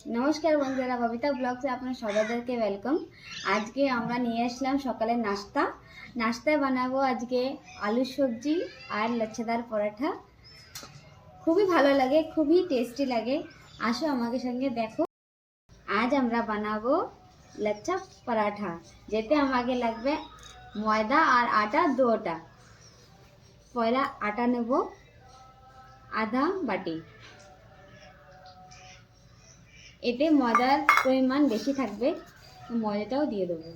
নমস্কার বন্ধুরা, ববিতা ব্লগসে আপনার সবাইকে ওয়েলকাম। আজকে আমরা নিয়ে আসলাম সকালের নাস্তায় বানাবো আজকে আলু সবজি আর লচ্ছেদার পরোটা। খুবই ভালো লাগে, খুবই টেস্টি লাগে। আসো আমাকে সঙ্গে দেখো। আজ আমরা বানাবো লচ্ছা পরাঠা, যেতে আমাকে লাগবে ময়দা আর আটা দুটা। পয়লা আটা নেব আধা বাটি, এতে ময়দার পরিমাণ বেশি থাকবে, ময়দাটাও দিয়ে দেবো।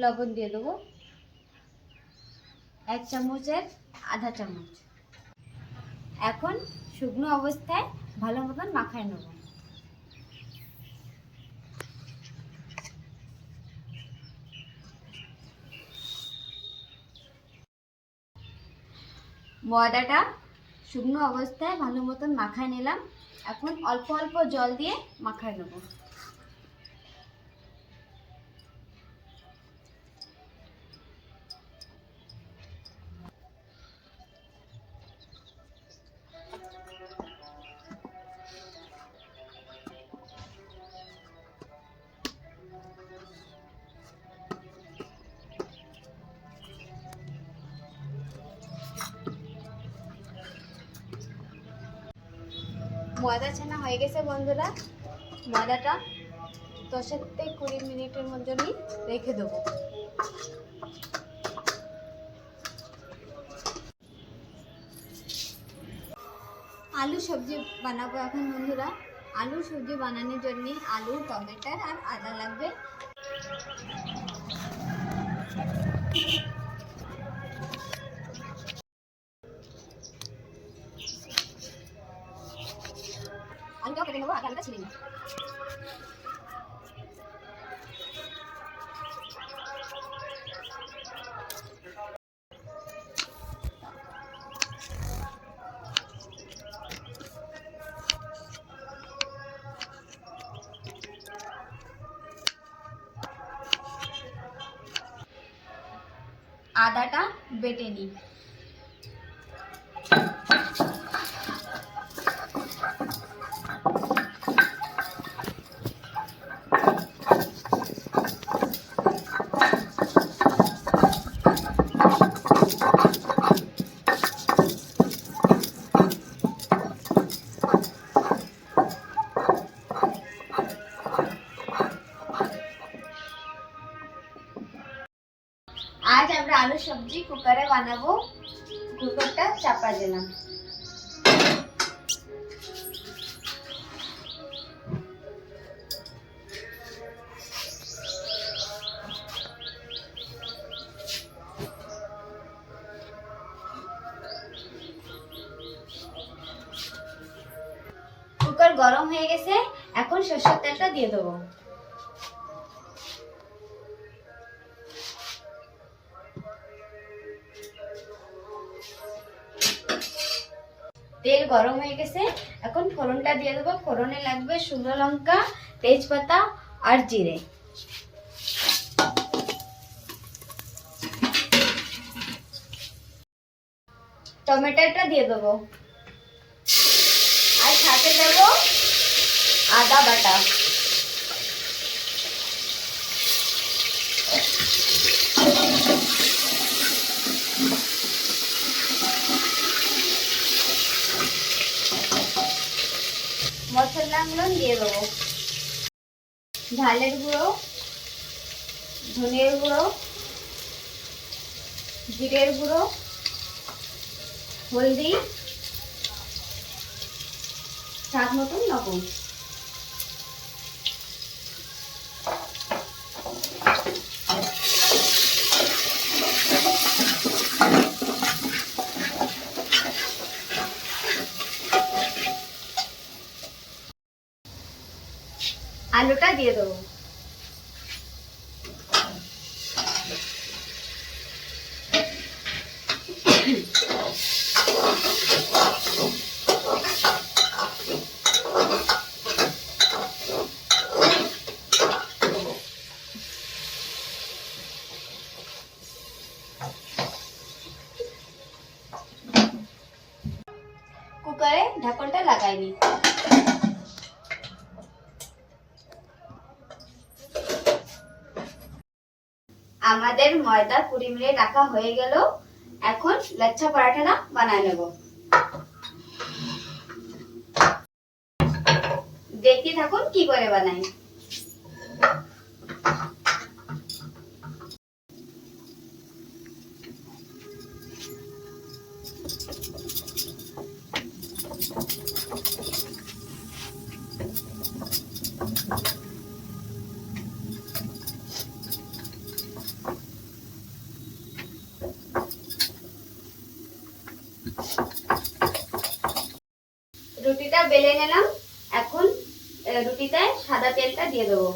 লবণ দিয়ে দেবো 1 চামচের আধা চামচ। এখন শুকনো অবস্থায় ভালো মতন মাখায় নেব। ময়দাটা শুকনো অবস্থায় ভালো মতন মাখায় নিলাম। এখন অল্প অল্প জল দিয়ে মাখায় নেব। ময়দা ছানা হয়ে গেছে বন্ধুরা। ময়দাটা 10 থেকে 20 মিনিটের জন্যই রেখে দেবো। আলু সবজি বানাবো এখন বন্ধুরা। আলু সবজি বানানোর জন্য আলু, টমেটো আর আদা লাগবে। আলুটাও কেটে নেবো, আগে আলুটা ছিঁড়ে নেবো। আদাটা বেটে নিই। আজ আমরা আলু সবজি কুকারে বানাবো। কুকারটা চাপা দিলাম। কুকার গরম হয়ে গেছে, এখন সরষের তেলটা দিয়ে দেবো। তেল গরম হয়ে গেছে, এখন ফোড়নটা দিয়ে দেবো। ফোড়নে লাগবে শুকনো লঙ্কা, তেজপাতা আর জিরে। টমেটোটা দিয়ে দেবো আর সাথে দেবো আদা বাটা। মশলাগুলো দিয়ে দেবো। ঝালের গুঁড়ো, ধনের গুঁড়ো, জিরের গুঁড়ো, হলদি, স্বাদ মতন লবণ। আলুটা দিয়ে দেবো। করে ঢাকনটা লাগাই নিই। আমাদের ময়দা 20 মিনিট রাখা হয়ে গেল। এখন লচ্ছা পরাঠাটা বানায় নেব। দেখতে থাকুন কি করে বানাই। রুটিটা বেলে নিলাম। এখন রুটিতে সাদা তেলটা দিয়ে দেবো।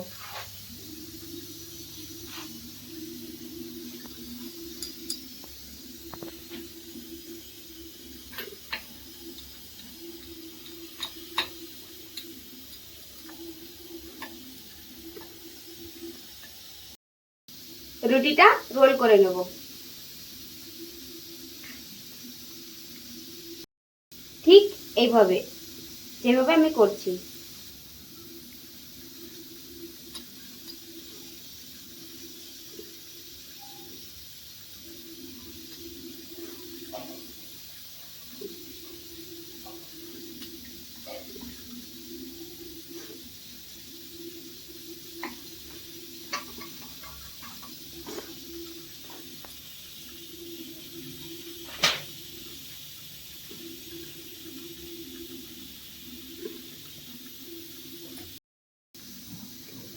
রুটিটা রোল করে নেব। ঠিক এইভাবে, যেভাবে আমি করছি।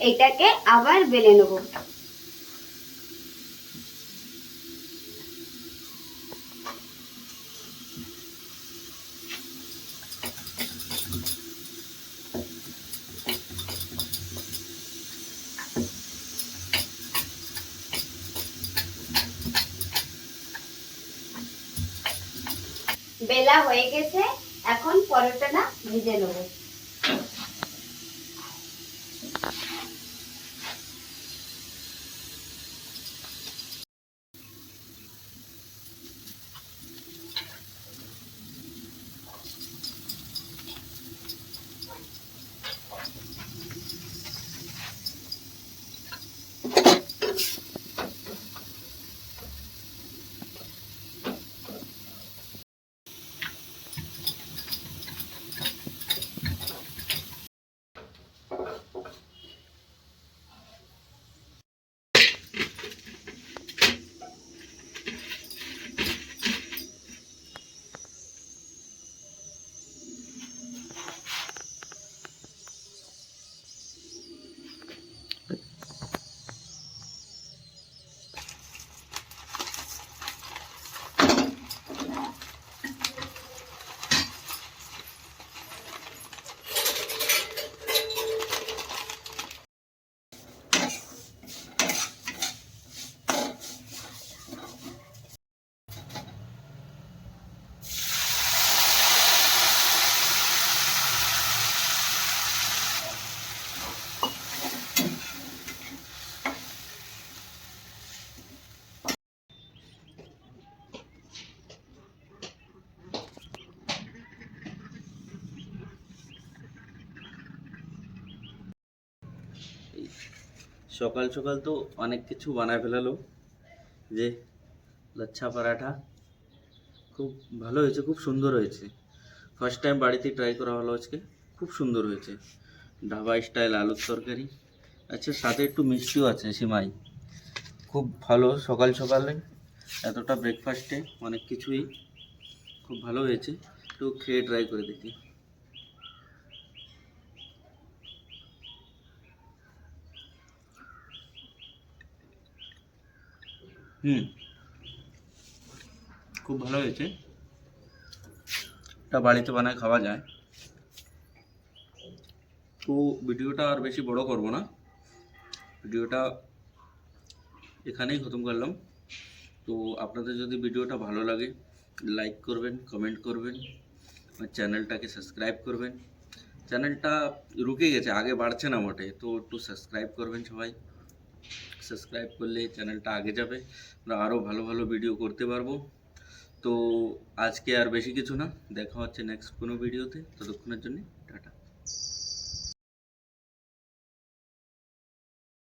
এটাকে আবার বেলে নেব। বেলা হয়ে গেছে, এখন পরোটাটা ভেজে নেব। সকাল সকাল তো অনেক কিছু বানায় ফেলালো। যে লচ্ছা পরাঠা খুব ভালো হয়েছে, খুব সুন্দর হয়েছে। ফার্স্ট টাইম বাড়িতে ট্রাই করা হলো আজকে, খুব সুন্দর হয়েছে। ধাবা স্টাইল আলুর তরকারি, আচ্ছা সাথে একটু মিষ্টিও আছে, সিমাই। খুব ভালো সকাল সকালে এতটা ব্রেকফাস্টে অনেক কিছুই খুব ভালো হয়েছে। একটু খেয়ে ট্রাই করে দেখি। খুব ভালো হয়েছে। এটা বাড়িতে বানায় খাওয়া যায়। তো ভিডিওটা আর বেশি বড় করব না, ভিডিওটা এখানেই খতম করলাম। তো আপনাদের যদি ভিডিওটা ভালো লাগে লাইক করবেন, কমেন্ট করবেন, আর চ্যানেলটাকে সাবস্ক্রাইব করবেন। চ্যানেলটা রুকে গেছে, আগে বাড়ছে না মোটে, তো একটু সাবস্ক্রাইব করবেন সবাই। সাবস্ক্রাইব করলে চ্যানেলটা আগে যাবে, আমরা আরও ভালো ভালো ভিডিও করতে পারবো। তো আজকে আর বেশি কিছু না, দেখা হচ্ছে নেক্সট কোনো ভিডিওতে, ততক্ষণের জন্য টাটা।